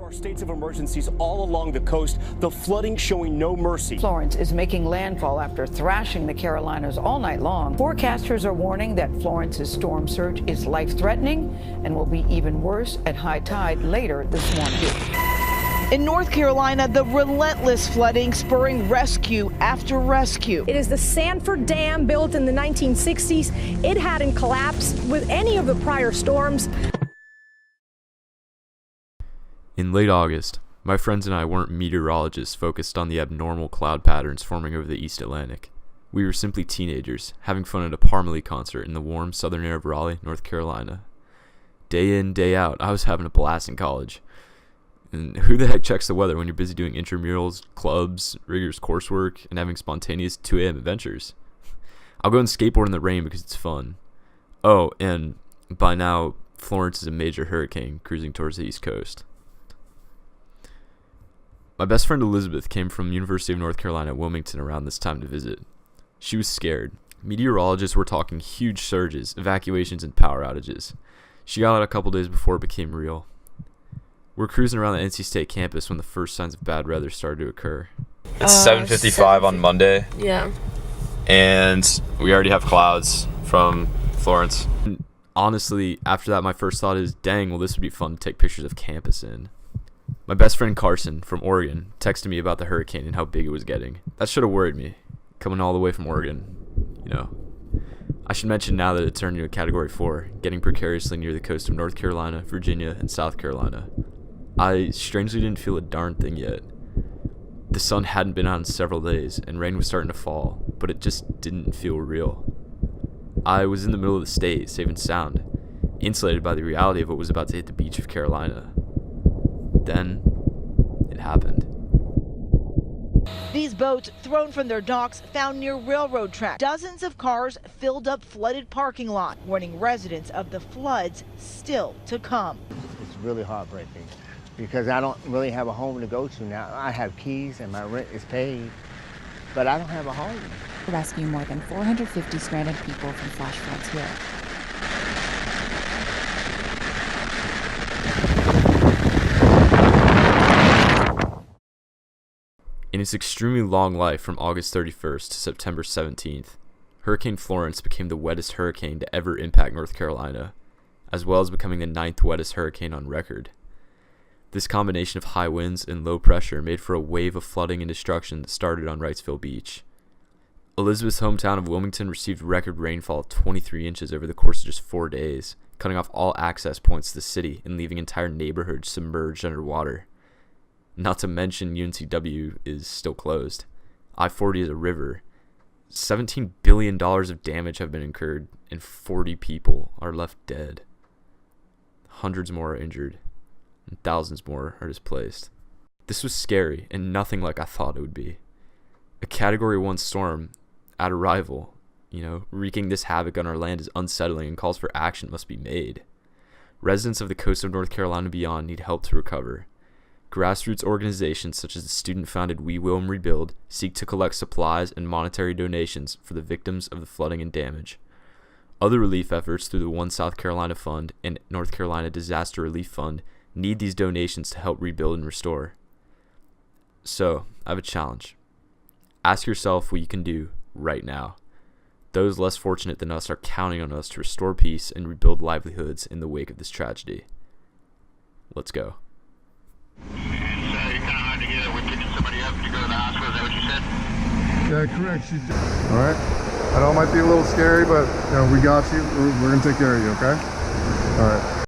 are states of emergencies all along the coast, the flooding showing no mercy. Florence is making landfall after thrashing the Carolinas all night long. Forecasters are warning that Florence's storm surge is life-threatening and will be even worse at high tide later this morning. In North Carolina, the relentless flooding spurring rescue after rescue. It is the Sanford Dam, built in the 1960s. It hadn't collapsed with any of the prior storms. In late August, my friends and I weren't meteorologists focused on the abnormal cloud patterns forming over the East Atlantic. We were simply teenagers, having fun at a Parmalee concert in the warm southern air of Raleigh, North Carolina. Day in, day out, I was having a blast in college. And who the heck checks the weather when you're busy doing intramurals, clubs, rigorous coursework, and having spontaneous 2 a.m. adventures? I'll go and skateboard in the rain because it's fun. Oh, and by now, Florence is a major hurricane cruising towards the East Coast. My best friend Elizabeth came from University of North Carolina at Wilmington around this time to visit. She was scared. Meteorologists were talking huge surges, evacuations, and power outages. She got out a couple days before it became real. We're cruising around the NC State campus when the first signs of bad weather started to occur. It's 7:55 on Monday. Yeah. And we already have clouds from Florence. And honestly, after that, my first thought is, dang, well, this would be fun to take pictures of campus in. My best friend Carson from Oregon texted me about the hurricane and how big it was getting. That should have worried me, coming all the way from Oregon, you know. I should mention now that it turned into a Category 4, getting precariously near the coast of North Carolina, Virginia, and South Carolina. I strangely didn't feel a darn thing yet. The sun hadn't been out in several days, and rain was starting to fall, but it just didn't feel real. I was in the middle of the state, safe and sound, insulated by the reality of what was about to hit the beach of Carolina. Then, it happened. These boats, thrown from their docks, found near railroad tracks. Dozens of cars filled up flooded parking lot, warning residents of the floods still to come. It's really heartbreaking because I don't really have a home to go to now. I have keys and my rent is paid, but I don't have a home. Rescue more than 450 stranded people from flash floods here. In its extremely long life from August 31st to September 17th, Hurricane Florence became the wettest hurricane to ever impact North Carolina, as well as becoming the 9th wettest hurricane on record. This combination of high winds and low pressure made for a wave of flooding and destruction that started on Wrightsville Beach. Elizabeth's hometown of Wilmington received record rainfall of 23 inches over the course of just 4 days, cutting off all access points to the city and leaving entire neighborhoods submerged underwater. Not to mention UNCW is still closed. I-40 is a river. $17 billion of damage have been incurred, and 40 people are left dead. Hundreds more are injured, and thousands more are displaced. This was scary, and nothing like I thought it would be. A Category 1 storm at arrival, wreaking this havoc on our land is unsettling, and calls for action must be made. Residents of the coast of North Carolina and beyond need help to recover. Grassroots organizations such as the student-founded We Will and Rebuild seek to collect supplies and monetary donations for the victims of the flooding and damage. Other relief efforts through the One South Carolina Fund and North Carolina Disaster Relief Fund need these donations to help rebuild and restore. So, I have a challenge. Ask yourself what you can do right now. Those less fortunate than us are counting on us to restore peace and rebuild livelihoods in the wake of this tragedy. Let's go. Yeah, correct. All right. I know it might be a little scary, but we got you. We're gonna take care of you. Okay. All right.